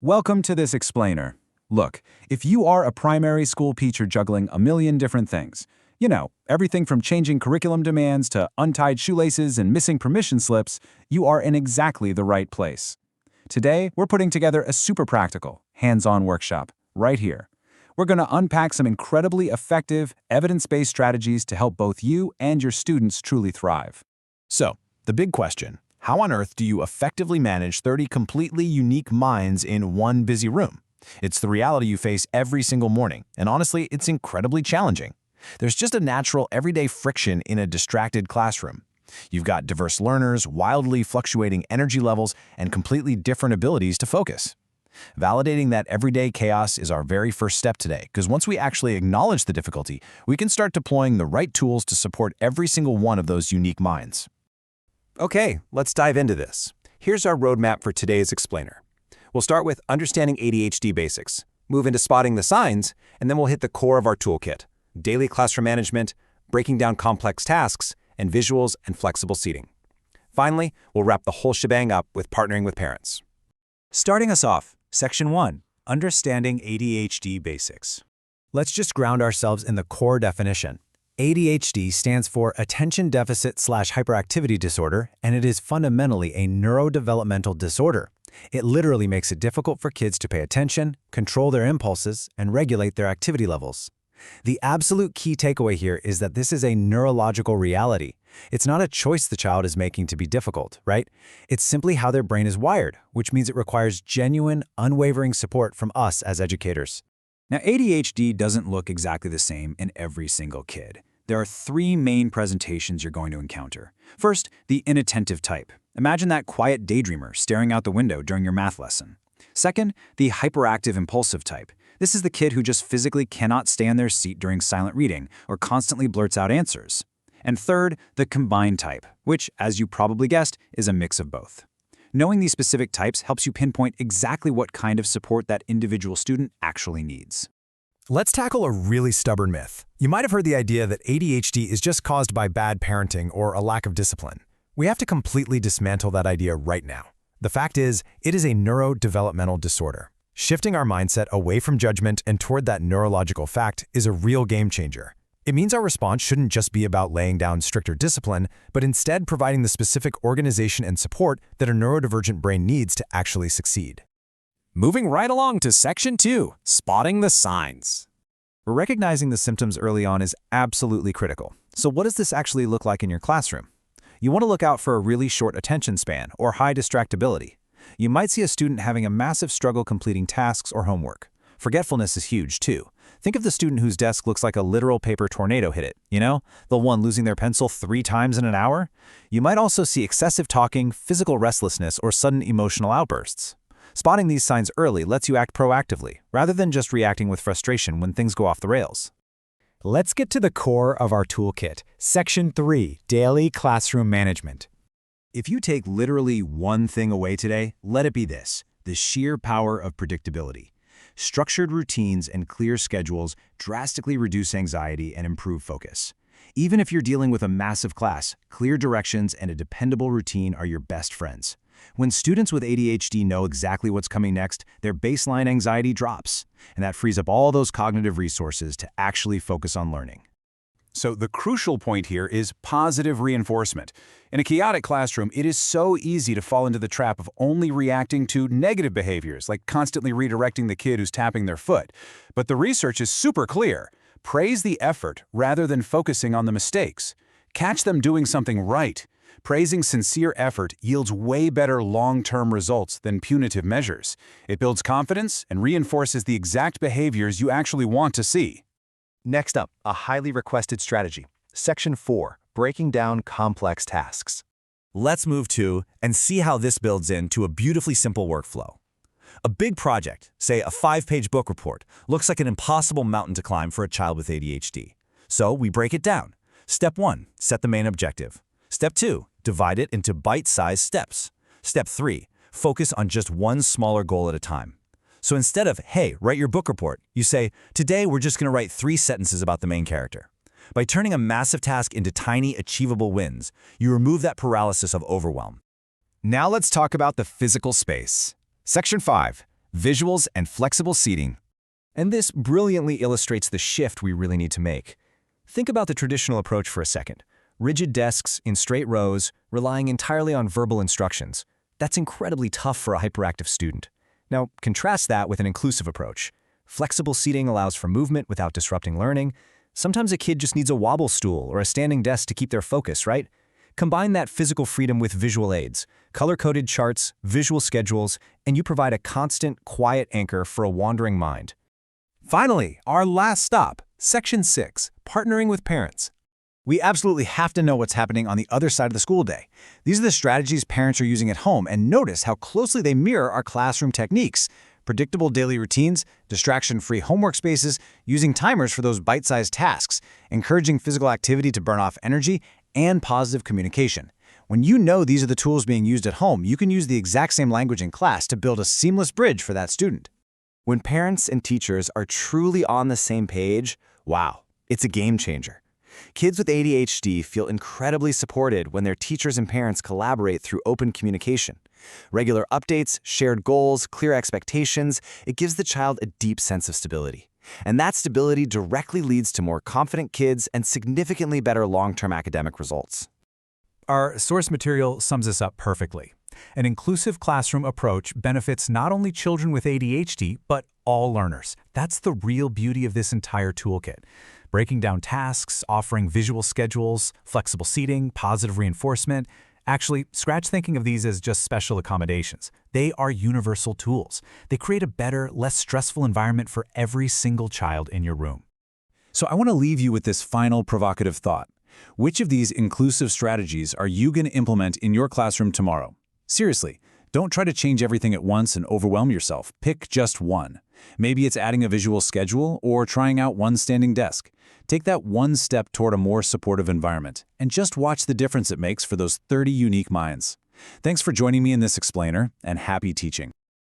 Welcome to this explainer. Look, if you are a primary school teacher juggling a million different things, everything from changing curriculum demands to untied shoelaces and missing permission slips, you are in exactly the right place. Today, we're putting together a super practical, hands-on workshop right here. We're going to unpack some incredibly effective, evidence-based strategies to help both you and your students truly thrive. So, the big question, how on earth do you effectively manage 30 completely unique minds in one busy room? It's the reality you face every single morning, and honestly, it's incredibly challenging. There's just a natural, everyday friction in a distracted classroom. You've got diverse learners, wildly fluctuating energy levels, and completely different abilities to focus. Validating that everyday chaos is our very first step today, because once we actually acknowledge the difficulty, we can start deploying the right tools to support every single one of those unique minds. Okay, let's dive into this. Here's our roadmap for today's explainer. We'll start with understanding ADHD basics, move into spotting the signs, and then we'll hit the core of our toolkit: daily classroom management, breaking down complex tasks, and visuals and flexible seating. Finally, we'll wrap the whole shebang up with partnering with parents. Starting us off, Section 1, Understanding ADHD Basics. Let's just ground ourselves in the core definition. ADHD stands for Attention Deficit/Hyperactivity Disorder, and it is fundamentally a neurodevelopmental disorder. It literally makes it difficult for kids to pay attention, control their impulses, and regulate their activity levels. The absolute key takeaway here is that this is a neurological reality. It's not a choice the child is making to be difficult, right? It's simply how their brain is wired, which means it requires genuine, unwavering support from us as educators. Now, ADHD doesn't look exactly the same in every single kid. There are three main presentations you're going to encounter. First, the inattentive type. Imagine that quiet daydreamer staring out the window during your math lesson. Second, the hyperactive impulsive type. This is the kid who just physically cannot stay in their seat during silent reading or constantly blurts out answers. And third, the combined type, which, as you probably guessed, is a mix of both. Knowing these specific types helps you pinpoint exactly what kind of support that individual student actually needs. Let's tackle a really stubborn myth. You might have heard the idea that ADHD is just caused by bad parenting or a lack of discipline. We have to completely dismantle that idea right now. The fact is, it is a neurodevelopmental disorder. Shifting our mindset away from judgment and toward that neurological fact is a real game changer. It means our response shouldn't just be about laying down stricter discipline, but instead providing the specific organization and support that a neurodivergent brain needs to actually succeed. Moving right along to Section 2, Spotting the Signs. Recognizing the symptoms early on is absolutely critical. So what does this actually look like in your classroom? You want to look out for a really short attention span or high distractibility. You might see a student having a massive struggle completing tasks or homework. Forgetfulness is huge, too. Think of the student whose desk looks like a literal paper tornado hit it, the one losing their pencil 3 times in an hour. You might also see excessive talking, physical restlessness, or sudden emotional outbursts. Spotting these signs early lets you act proactively, rather than just reacting with frustration when things go off the rails. Let's get to the core of our toolkit, Section 3, Daily Classroom Management. If you take literally one thing away today, let it be this: the sheer power of predictability. Structured routines and clear schedules drastically reduce anxiety and improve focus. Even if you're dealing with a massive class, clear directions and a dependable routine are your best friends. When students with ADHD know exactly what's coming next, their baseline anxiety drops, and that frees up all those cognitive resources to actually focus on learning. So the crucial point here is positive reinforcement. In a chaotic classroom, it is so easy to fall into the trap of only reacting to negative behaviors, like constantly redirecting the kid who's tapping their foot. But the research is super clear. Praise the effort rather than focusing on the mistakes. Catch them doing something right. Praising sincere effort yields way better long-term results than punitive measures. It builds confidence and reinforces the exact behaviors you actually want to see. Next up, a highly requested strategy. Section 4, Breaking Down Complex Tasks. Let's move to and see how this builds into a beautifully simple workflow. A big project, say a 5-page book report, looks like an impossible mountain to climb for a child with ADHD. So we break it down. Step 1, set the main objective. Step 2, divide it into bite-sized steps. Step 3, focus on just one smaller goal at a time. So instead of, hey, write your book report, you say, today we're just going to write 3 sentences about the main character. By turning a massive task into tiny, achievable wins, you remove that paralysis of overwhelm. Now let's talk about the physical space. Section 5, visuals, and flexible seating. And this brilliantly illustrates the shift we really need to make. Think about the traditional approach for a second. Rigid desks in straight rows, relying entirely on verbal instructions. That's incredibly tough for a hyperactive student. Now, contrast that with an inclusive approach. Flexible seating allows for movement without disrupting learning. Sometimes a kid just needs a wobble stool or a standing desk to keep their focus, right? Combine that physical freedom with visual aids, color-coded charts, visual schedules, and you provide a constant, quiet anchor for a wandering mind. Finally, our last stop, Section 6, Partnering with Parents. We absolutely have to know what's happening on the other side of the school day. These are the strategies parents are using at home, and notice how closely they mirror our classroom techniques. Predictable daily routines, distraction-free homework spaces, using timers for those bite-sized tasks, encouraging physical activity to burn off energy, and positive communication. When you know these are the tools being used at home, you can use the exact same language in class to build a seamless bridge for that student. When parents and teachers are truly on the same page, wow, it's a game changer. Kids with ADHD feel incredibly supported when their teachers and parents collaborate through open communication. Regular updates, shared goals, clear expectations, it gives the child a deep sense of stability. And that stability directly leads to more confident kids and significantly better long-term academic results. Our source material sums this up perfectly. An inclusive classroom approach benefits not only children with ADHD, but all learners. That's the real beauty of this entire toolkit. Breaking down tasks, offering visual schedules, flexible seating, positive reinforcement. Actually, scratch thinking of these as just special accommodations. They are universal tools. They create a better, less stressful environment for every single child in your room. So I want to leave you with this final provocative thought. Which of these inclusive strategies are you going to implement in your classroom tomorrow? Seriously, don't try to change everything at once and overwhelm yourself. Pick just one. Maybe it's adding a visual schedule or trying out one standing desk. Take that one step toward a more supportive environment and just watch the difference it makes for those 30 unique minds. Thanks for joining me in this explainer, and happy teaching.